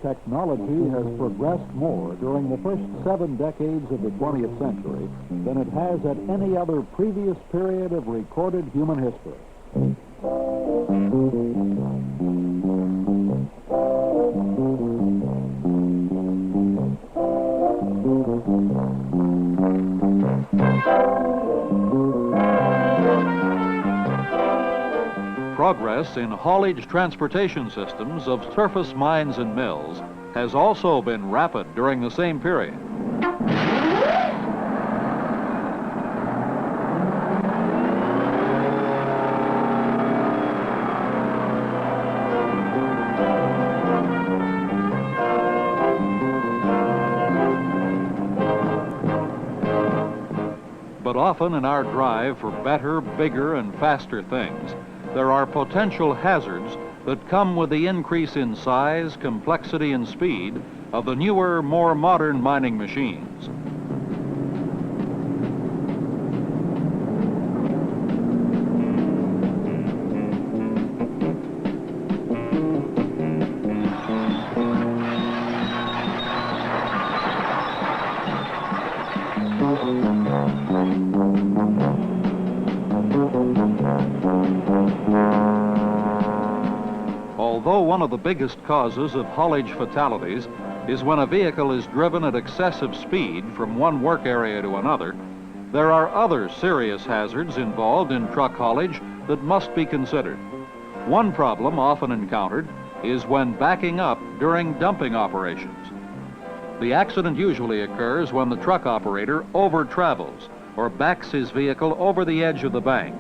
Technology has progressed more during the first 7 decades of the 20th century than it has at any other previous period of recorded human history. Progress in haulage transportation systems of surface mines and mills has also been rapid during the same period. But often in our drive for better, bigger, and faster things, there are potential hazards that come with the increase in size, complexity, and speed of the newer, more modern mining machines. Although one of the biggest causes of haulage fatalities is when a vehicle is driven at excessive speed from one work area to another, there are other serious hazards involved in truck haulage that must be considered. One problem often encountered is when backing up during dumping operations. The accident usually occurs when the truck operator over-travels or backs his vehicle over the edge of the bank.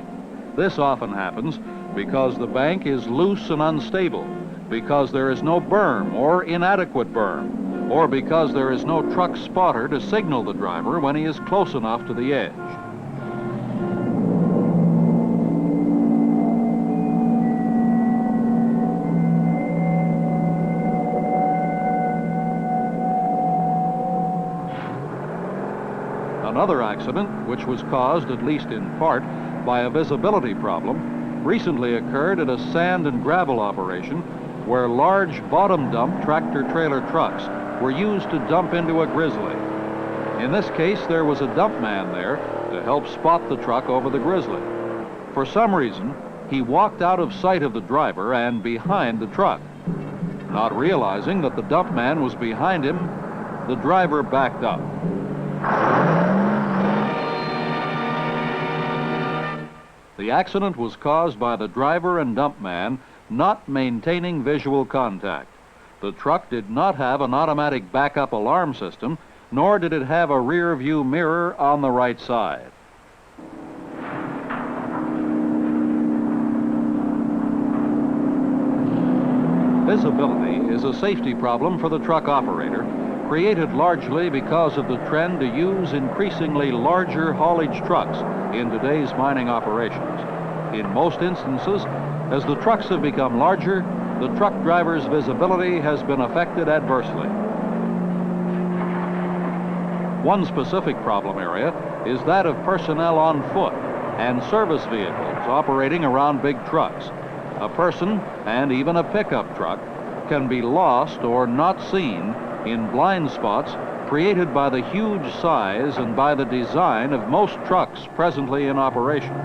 This often happens because the bank is loose and unstable, because there is no berm or inadequate berm, or because there is no truck spotter to signal the driver when he is close enough to the edge. Another accident, which was caused, at least in part, by a visibility problem, recently occurred at a sand and gravel operation where large bottom dump tractor-trailer trucks were used to dump into a grizzly. In this case, there was a dump man there to help spot the truck over the grizzly. For some reason, he walked out of sight of the driver and behind the truck. Not realizing that the dump man was behind him, the driver backed up. The accident was caused by the driver and dump man not maintaining visual contact. The truck did not have an automatic backup alarm system, nor did it have a rear view mirror on the right side. Visibility is a safety problem for the truck operator, created largely because of the trend to use increasingly larger haulage trucks in today's mining operations. In most instances, as the trucks have become larger, the truck driver's visibility has been affected adversely. One specific problem area is that of personnel on foot and service vehicles operating around big trucks. A person, and even a pickup truck, can be lost or not seen in blind spots created by the huge size and by the design of most trucks presently in operation.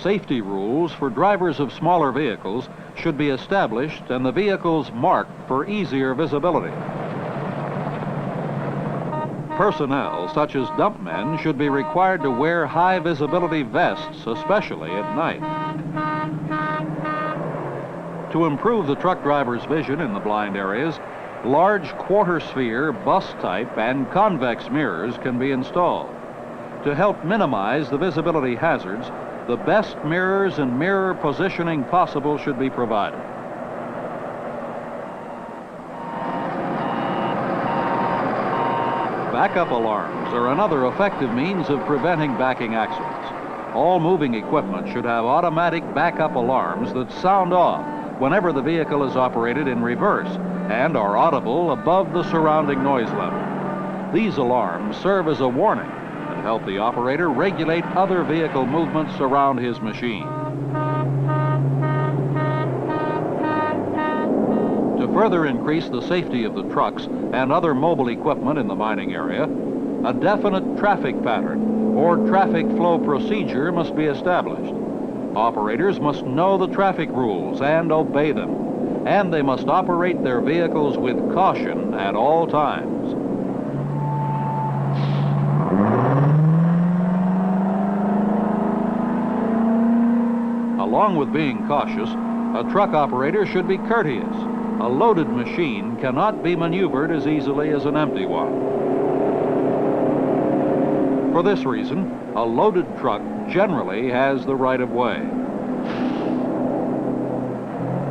Safety rules for drivers of smaller vehicles should be established and the vehicles marked for easier visibility. Personnel, such as dump men, should be required to wear high visibility vests, especially at night. To improve the truck driver's vision in the blind areas, large quarter sphere, bus type, and convex mirrors can be installed. To help minimize the visibility hazards, the best mirrors and mirror positioning possible should be provided. Backup alarms are another effective means of preventing backing accidents. All moving equipment should have automatic backup alarms that sound off whenever the vehicle is operated in reverse and are audible above the surrounding noise level. These alarms serve as a warning and help the operator regulate other vehicle movements around his machine. To further increase the safety of the trucks and other mobile equipment in the mining area, a definite traffic pattern or traffic flow procedure must be established. Operators must know the traffic rules and obey them, and they must operate their vehicles with caution at all times. Along with being cautious, a truck operator should be courteous. A loaded machine cannot be maneuvered as easily as an empty one. For this reason, a loaded truck generally has the right-of-way.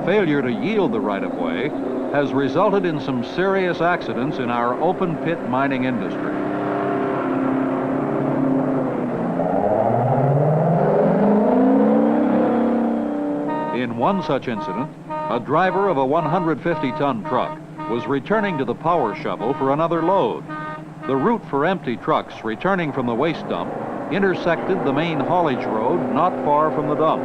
Failure to yield the right-of-way has resulted in some serious accidents in our open-pit mining industry. In one such incident, a driver of a 150-ton truck was returning to the power shovel for another load. The route for empty trucks returning from the waste dump intersected the main haulage road not far from the dump.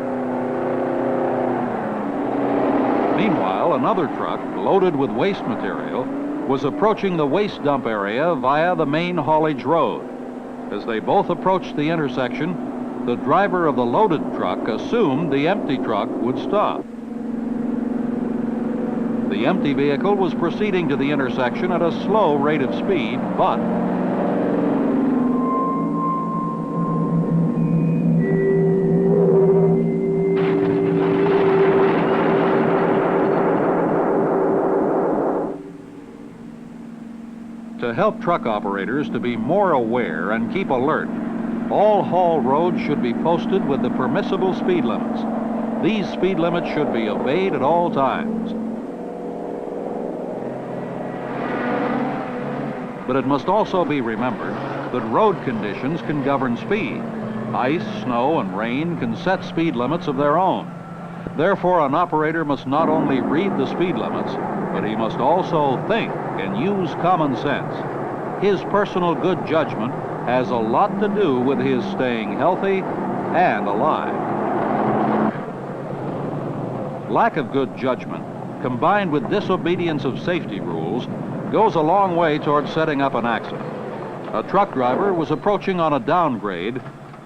Meanwhile, another truck loaded with waste material was approaching the waste dump area via the main haulage road. As they both approached the intersection, the driver of the loaded truck assumed the empty truck would stop. The empty vehicle was proceeding to the intersection at a slow rate of speed, but to help truck operators to be more aware and keep alert, all haul roads should be posted with the permissible speed limits. These speed limits should be obeyed at all times. But it must also be remembered that road conditions can govern speed. Ice, snow, and rain can set speed limits of their own. Therefore, an operator must not only read the speed limits, but he must also think and use common sense. His personal good judgment has a lot to do with his staying healthy and alive. Lack of good judgment, combined with disobedience of safety rules, goes a long way toward setting up an accident. A truck driver was approaching on a downgrade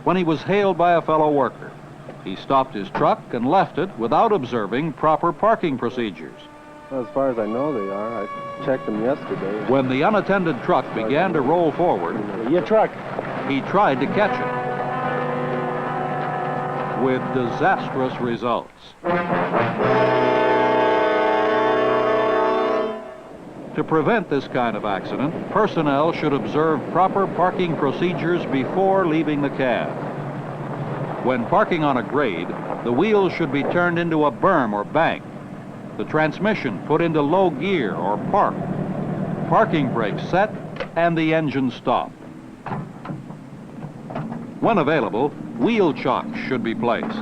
when he was hailed by a fellow worker. He stopped his truck and left it without observing proper parking procedures. Well, as far as I know they are. I checked them yesterday. When the unattended truck began to roll forward, Your truck. he tried to catch it with disastrous results. To prevent this kind of accident, personnel should observe proper parking procedures before leaving the cab. When parking on a grade, the wheels should be turned into a berm or bank, the transmission put into low gear or park, parking brakes set, and the engine stopped. When available, wheel chocks should be placed.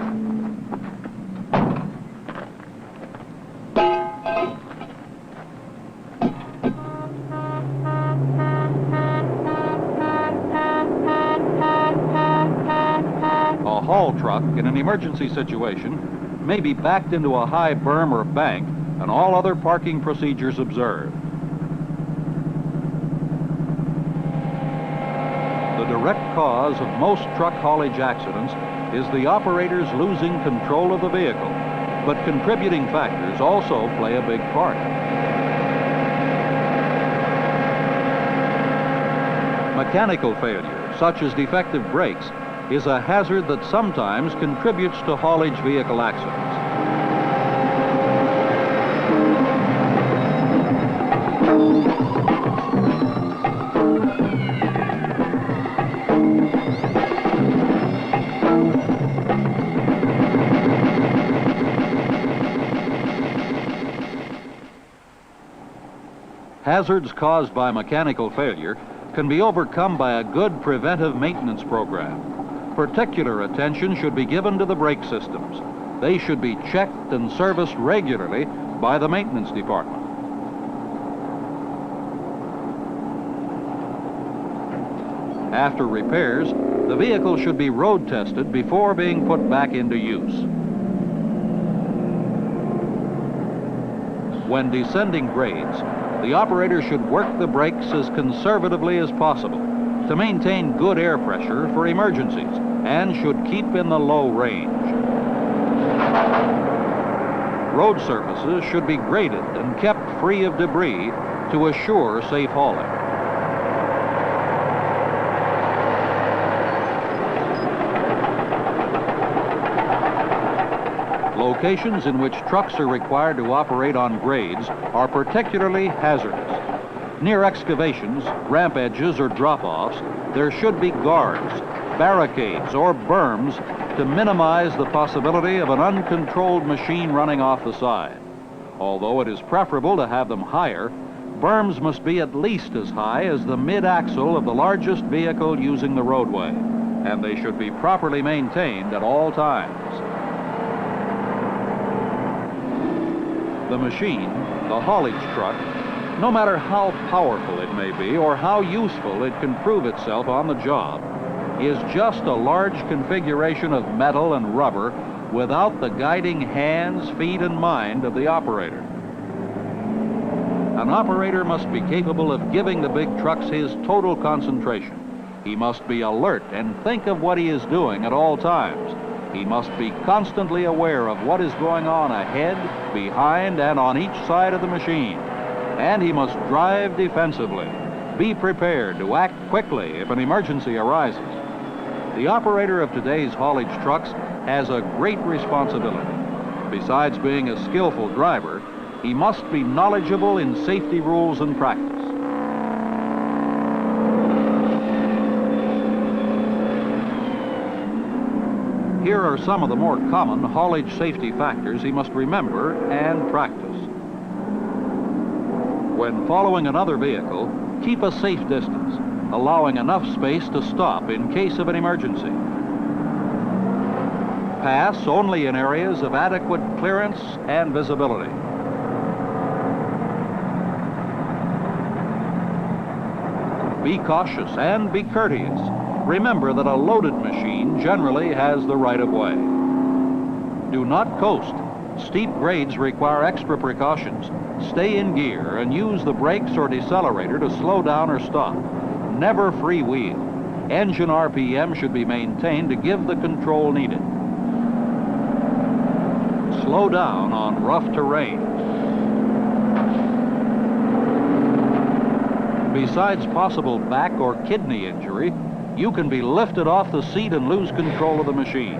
A haul truck in an emergency situation may be backed into a high berm or bank and all other parking procedures observed. The direct cause of most truck haulage accidents is the operators losing control of the vehicle, but contributing factors also play a big part. Mechanical failure, such as defective brakes, is a hazard that sometimes contributes to haulage vehicle accidents. Hazards caused by mechanical failure can be overcome by a good preventive maintenance program. Particular attention should be given to the brake systems. They should be checked and serviced regularly by the maintenance department. After repairs, the vehicle should be road tested before being put back into use. When descending grades, the operator should work the brakes as conservatively as possible to maintain good air pressure for emergencies and should keep in the low range. Road surfaces should be graded and kept free of debris to assure safe hauling. Locations in which trucks are required to operate on grades are particularly hazardous. Near excavations, ramp edges, or drop-offs, there should be guards, barricades, or berms to minimize the possibility of an uncontrolled machine running off the side. Although it is preferable to have them higher, berms must be at least as high as the mid-axle of the largest vehicle using the roadway, and they should be properly maintained at all times. The machine, the haulage truck, no matter how powerful it may be or how useful it can prove itself on the job, is just a large configuration of metal and rubber without the guiding hands, feet, and mind of the operator. An operator must be capable of giving the big trucks his total concentration. He must be alert and think of what he is doing at all times. He must be constantly aware of what is going on ahead, behind, and on each side of the machine. And he must drive defensively. Be prepared to act quickly if an emergency arises. The operator of today's haulage trucks has a great responsibility. Besides being a skillful driver, he must be knowledgeable in safety rules and practice. Here are some of the more common haulage safety factors he must remember and practice. When following another vehicle, keep a safe distance, allowing enough space to stop in case of an emergency. Pass only in areas of adequate clearance and visibility. Be cautious and be courteous. Remember that a loaded machine generally has the right of way. Do not coast. Steep grades require extra precautions. Stay in gear and use the brakes or decelerator to slow down or stop. Never freewheel. Engine RPM should be maintained to give the control needed. Slow down on rough terrain. Besides possible back or kidney injury, you can be lifted off the seat and lose control of the machine.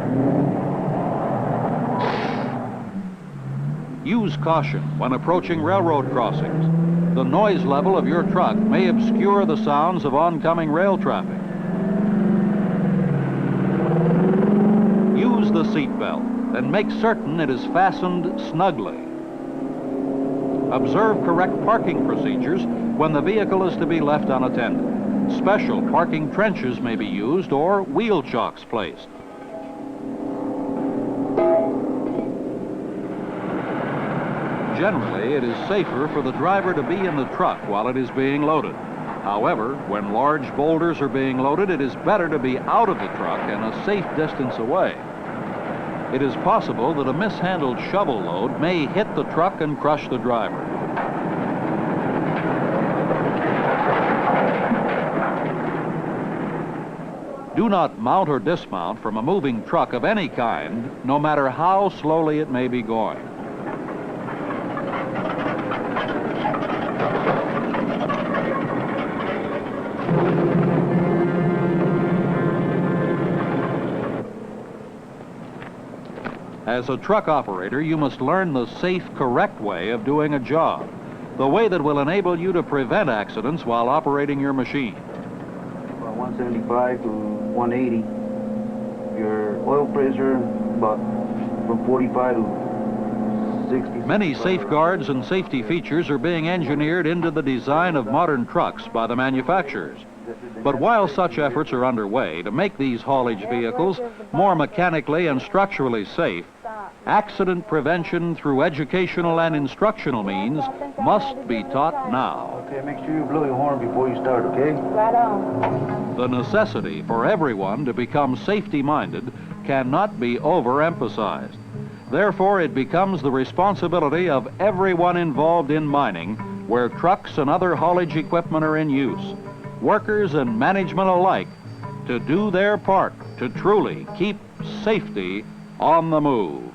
Use caution when approaching railroad crossings. The noise level of your truck may obscure the sounds of oncoming rail traffic. Use the seat belt and make certain it is fastened snugly. Observe correct parking procedures when the vehicle is to be left unattended. Special parking trenches may be used or wheel chocks placed. Generally, it is safer for the driver to be in the truck while it is being loaded. However, when large boulders are being loaded, it is better to be out of the truck and a safe distance away. It is possible that a mishandled shovel load may hit the truck and crush the driver. Do not mount or dismount from a moving truck of any kind, no matter how slowly it may be going. As a truck operator, you must learn the safe, correct way of doing a job, the way that will enable you to prevent accidents while operating your machine. 175 to 180. Your oil pressure about from 45 to 60. Many safeguards and safety features are being engineered into the design of modern trucks by the manufacturers. But while such efforts are underway to make these haulage vehicles more mechanically and structurally safe, Accident prevention through educational and instructional means must be taught now. Okay, make sure you blow your horn before you start, okay? Right on. The necessity for everyone to become safety-minded cannot be overemphasized. Therefore, it becomes the responsibility of everyone involved in mining where trucks and other haulage equipment are in use, workers and management alike, to do their part to truly keep safety on the move.